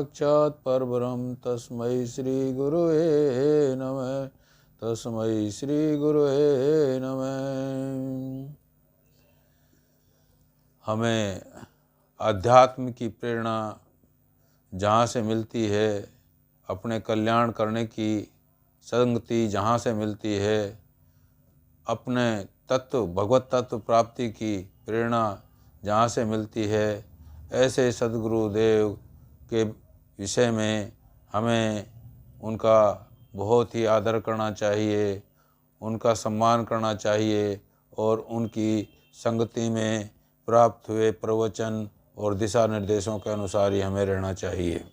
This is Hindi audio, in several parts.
साक्षात् परब्रह्म तस्मै श्री गुरुवे नमः। तस्मै श्री गुरुवे नमः। हमें अध्यात्म की प्रेरणा जहाँ से मिलती है, अपने कल्याण करने की संगति जहाँ से मिलती है, अपने तत्व भगवत तत्व प्राप्ति की प्रेरणा जहाँ से मिलती है, ऐसे सद्गुरुदेव के विषय में हमें उनका बहुत ही आदर करना चाहिए, उनका सम्मान करना चाहिए और उनकी संगति में प्राप्त हुए प्रवचन और दिशा निर्देशों के अनुसार ही हमें रहना चाहिए।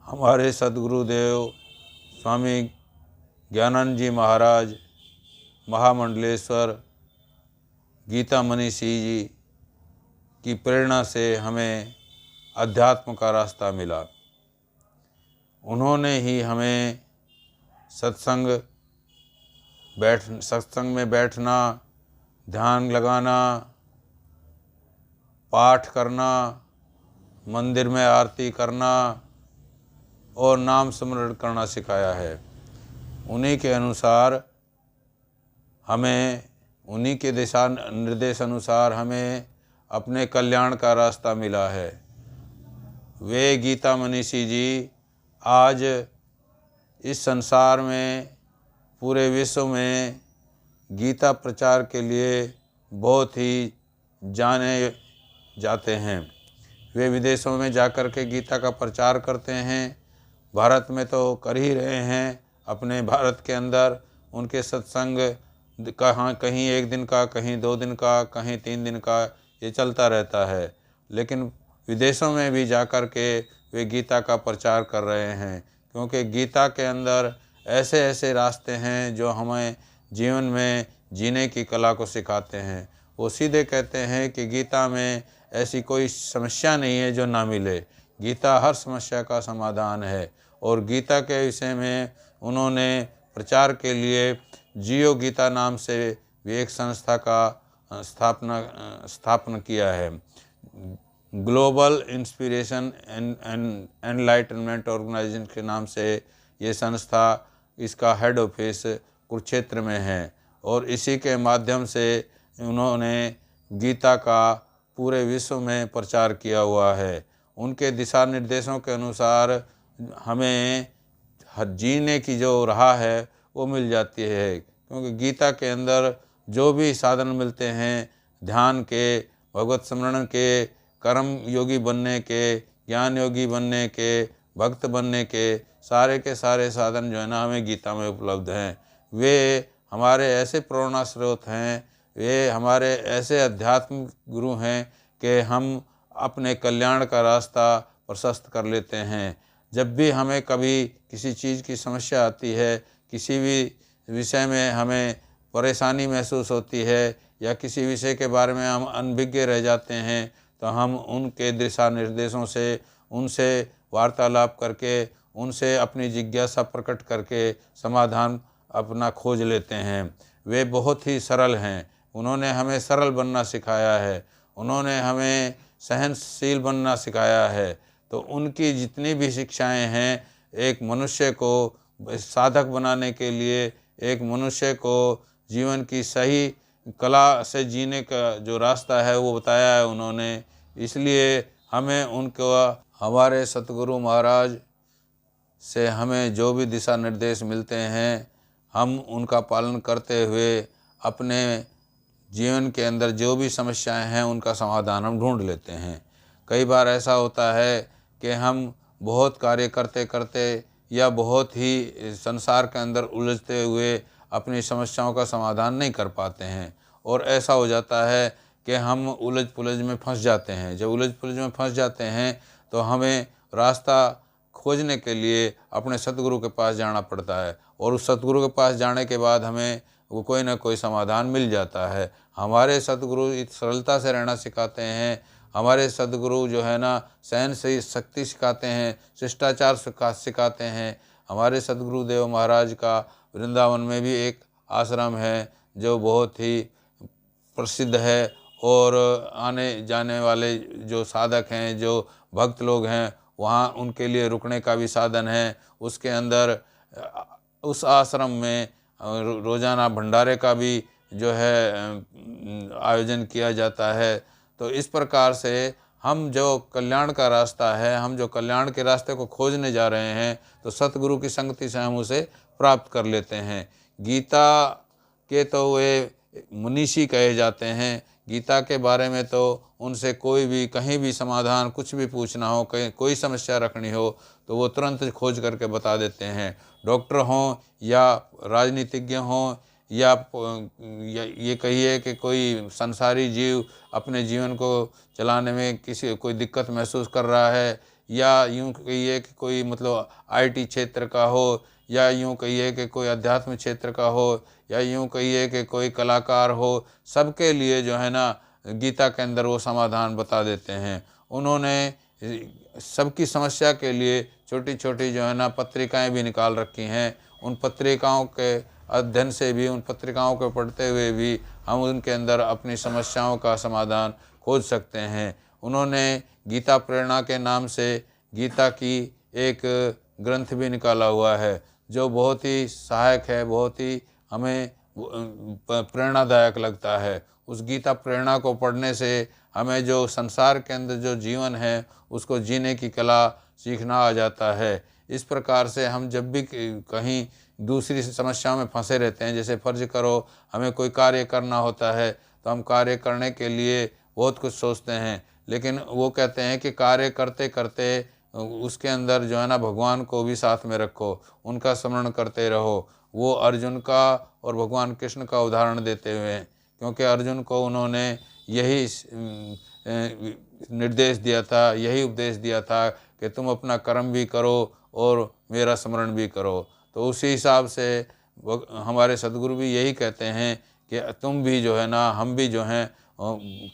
हमारे सद्गुरुदेव स्वामी ज्ञानानंद जी महाराज महामंडलेश्वर गीता मनीषी जी की प्रेरणा से हमें अध्यात्म का रास्ता मिला। उन्होंने ही हमें सत्संग में बैठना, ध्यान लगाना, पाठ करना, मंदिर में आरती करना और नाम स्मरण करना सिखाया है। उन्हीं के अनुसार हमें, उन्हीं के दिशा निर्देश अनुसार हमें अपने कल्याण का रास्ता मिला है। वे गीता मनीषी जी आज इस संसार में, पूरे विश्व में गीता प्रचार के लिए बहुत ही जाने जाते हैं। वे विदेशों में जाकर के गीता का प्रचार करते हैं, भारत में तो कर ही रहे हैं। अपने भारत के अंदर उनके सत्संग कहाँ कहीं 1 दिन का, कहीं 2 दिन का, कहीं 3 दिन का, ये चलता रहता है। लेकिन विदेशों में भी जाकर के वे गीता का प्रचार कर रहे हैं, क्योंकि गीता के अंदर ऐसे ऐसे रास्ते हैं जो हमें जीवन में जीने की कला को सिखाते हैं। वो सीधे कहते हैं कि गीता में ऐसी कोई समस्या नहीं है जो ना मिले, गीता हर समस्या का समाधान है। और गीता के विषय में उन्होंने प्रचार के लिए जियो गीता नाम से भी एक संस्था का स्थापना किया है। Global inspiration and enlightenment organisation के नाम से ये संस्था, इसका हेड ऑफिस कुरुक्षेत्र में है और इसी के माध्यम से उन्होंने गीता का पूरे विश्व में प्रचार किया हुआ है। उनके दिशा निर्देशों के अनुसार हमें जीने की जो राह है वो मिल जाती है, क्योंकि गीता के अंदर जो भी साधन मिलते हैं, ध्यान के, भगवत स्मरण के, कर्म योगी बनने के, ज्ञान योगी बनने के, भक्त बनने के सारे साधन जो है ना, हमें गीता में उपलब्ध हैं। वे हमारे ऐसे प्रेरणा स्रोत हैं, वे हमारे ऐसे अध्यात्म गुरु हैं कि हम अपने कल्याण का रास्ता प्रशस्त कर लेते हैं। जब भी हमें कभी किसी चीज़ की समस्या आती है, किसी भी विषय में हमें परेशानी महसूस होती है या किसी विषय के बारे में हम अनभिज्ञ रह जाते हैं, तो हम उनके दिशा निर्देशों से, उनसे वार्तालाप करके, उनसे अपनी जिज्ञासा प्रकट करके समाधान अपना खोज लेते हैं। वे बहुत ही सरल हैं, उन्होंने हमें सरल बनना सिखाया है, उन्होंने हमें सहनशील बनना सिखाया है। तो उनकी जितनी भी शिक्षाएं हैं, एक मनुष्य को साधक बनाने के लिए, एक मनुष्य को जीवन की सही कला से जीने का जो रास्ता है वो बताया है उन्होंने। इसलिए हमें उनको, हमारे सतगुरु महाराज से हमें जो भी दिशा निर्देश मिलते हैं, हम उनका पालन करते हुए अपने जीवन के अंदर जो भी समस्याएं हैं उनका समाधान हम ढूंढ लेते हैं। कई बार ऐसा होता है कि हम बहुत कार्य करते करते या बहुत ही संसार के अंदर उलझते हुए अपनी समस्याओं का समाधान नहीं कर पाते हैं, और ऐसा हो जाता है कि हम उलझ पुलझ में फंस जाते हैं। जब उलझ पुलझ में फंस जाते हैं तो हमें रास्ता खोजने के लिए अपने सतगुरु के पास जाना पड़ता है, और उस सतगुरु के पास जाने के बाद हमें वो कोई ना कोई समाधान मिल जाता है। हमारे सतगुरु सरलता से रहना सिखाते हैं, हमारे सद्गुरु जो है ना सहन से शक्ति सिखाते हैं, शिष्टाचार सिखाते हैं। हमारे सद्गुरुदेव महाराज का वृंदावन में भी एक आश्रम है जो बहुत ही प्रसिद्ध है, और आने जाने वाले जो साधक हैं, जो भक्त लोग हैं वहाँ उनके लिए रुकने का भी साधन है। उसके अंदर उस आश्रम में रोज़ाना भंडारे का भी जो है आयोजन किया जाता है। तो इस प्रकार से हम जो कल्याण का रास्ता है, हम जो कल्याण के रास्ते को खोजने जा रहे हैं, तो सतगुरु की संगति से हम उसे प्राप्त कर लेते हैं। गीता के तो वे मुनीषी कहे जाते हैं। गीता के बारे में तो उनसे कोई भी कहीं भी समाधान कुछ भी पूछना हो, कहीं कोई समस्या रखनी हो तो वो तुरंत खोज करके बता देते हैं। डॉक्टर हों या राजनीतिज्ञ हों या ये कहिए कि कोई संसारी जीव अपने जीवन को चलाने में किसी कोई दिक्कत महसूस कर रहा है, या यूँ कहिए कि कोई मतलब आईटी क्षेत्र का हो, या यूँ कहिए कि कोई अध्यात्म क्षेत्र का हो, या यूँ कहिए कि कोई कलाकार हो, सबके लिए जो है ना गीता के अंदर वो समाधान बता देते हैं। उन्होंने सबकी समस्या के लिए छोटी छोटी जो है ना पत्रिकाएं भी निकाल रखी हैं। उन पत्रिकाओं के अध्ययन से भी, उन पत्रिकाओं को पढ़ते हुए भी हम उनके अंदर अपनी समस्याओं का समाधान खोज सकते हैं। उन्होंने गीता प्रेरणा के नाम से गीता की एक ग्रंथ भी निकाला हुआ है जो बहुत ही सहायक है, बहुत ही हमें प्रेरणादायक लगता है। उस गीता प्रेरणा को पढ़ने से हमें जो संसार के अंदर जो जीवन है उसको जीने की कला सीखना आ जाता है। इस प्रकार से हम जब भी कहीं दूसरी समस्याओं में फंसे रहते हैं, जैसे फ़र्ज करो हमें कोई कार्य करना होता है तो हम कार्य करने के लिए बहुत कुछ सोचते हैं, लेकिन वो कहते हैं कि कार्य करते करते उसके अंदर जो है ना भगवान को भी साथ में रखो, उनका स्मरण करते रहो। वो अर्जुन का और भगवान कृष्ण का उदाहरण देते हुए, क्योंकि अर्जुन को उन्होंने यही निर्देश दिया था, यही उपदेश दिया था कि तुम अपना कर्म भी करो और मेरा स्मरण भी करो। तो उसी हिसाब से हमारे सद्गुरु भी यही कहते हैं कि तुम भी जो है ना, हम भी जो हैं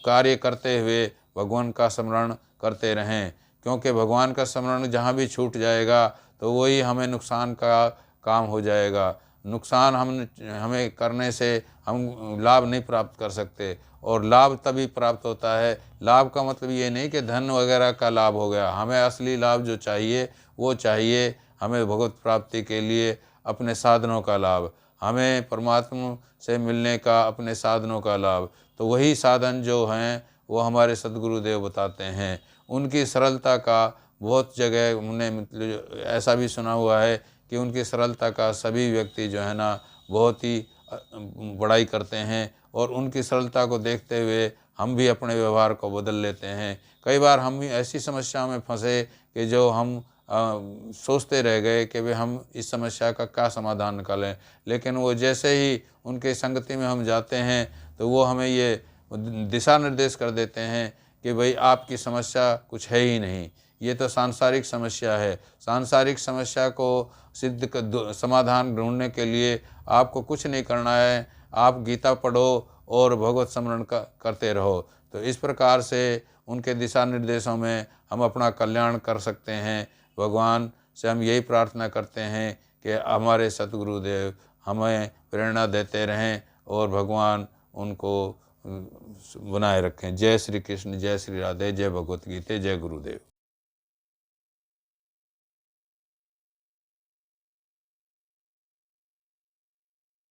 कार्य करते हुए भगवान का स्मरण करते रहें, क्योंकि भगवान का स्मरण जहाँ भी छूट जाएगा तो वही हमें नुकसान का काम हो जाएगा। नुकसान हमें करने से हम लाभ नहीं प्राप्त कर सकते, और लाभ तभी प्राप्त होता है। लाभ का मतलब ये नहीं कि धन वगैरह का लाभ हो गया, हमें असली लाभ जो चाहिए वो चाहिए हमें भगवत प्राप्ति के लिए अपने साधनों का लाभ, हमें परमात्मा से मिलने का अपने साधनों का लाभ। तो वही साधन जो हैं वो हमारे सद्गुरुदेव बताते हैं। उनकी सरलता का बहुत जगह हमने मतलब ऐसा भी सुना हुआ है कि उनकी सरलता का सभी व्यक्ति जो है ना बहुत ही बड़ाई करते हैं, और उनकी सरलता को देखते हुए हम भी अपने व्यवहार को बदल लेते हैं। कई बार हम भी ऐसी समस्याओं में फंसे कि जो हम सोचते रह गए कि भाई हम इस समस्या का क्या समाधान निकालें, लेकिन वो जैसे ही उनके संगति में हम जाते हैं तो वो हमें ये दिशा निर्देश कर देते हैं कि भाई आपकी समस्या कुछ है ही नहीं, ये तो सांसारिक समस्या है। सांसारिक समस्या को समाधान ढूंढने के लिए आपको कुछ नहीं करना है, आप गीता पढ़ो और भगवत स्मरण करते रहो। तो इस प्रकार से उनके दिशा निर्देशों में हम अपना कल्याण कर सकते हैं। भगवान से हम यही प्रार्थना करते हैं कि हमारे सतगुरुदेव हमें प्रेरणा देते रहें और भगवान उनको बनाए रखें। जय श्री कृष्ण, जय श्री राधे, जय भगवत गीता, जय गुरुदेव।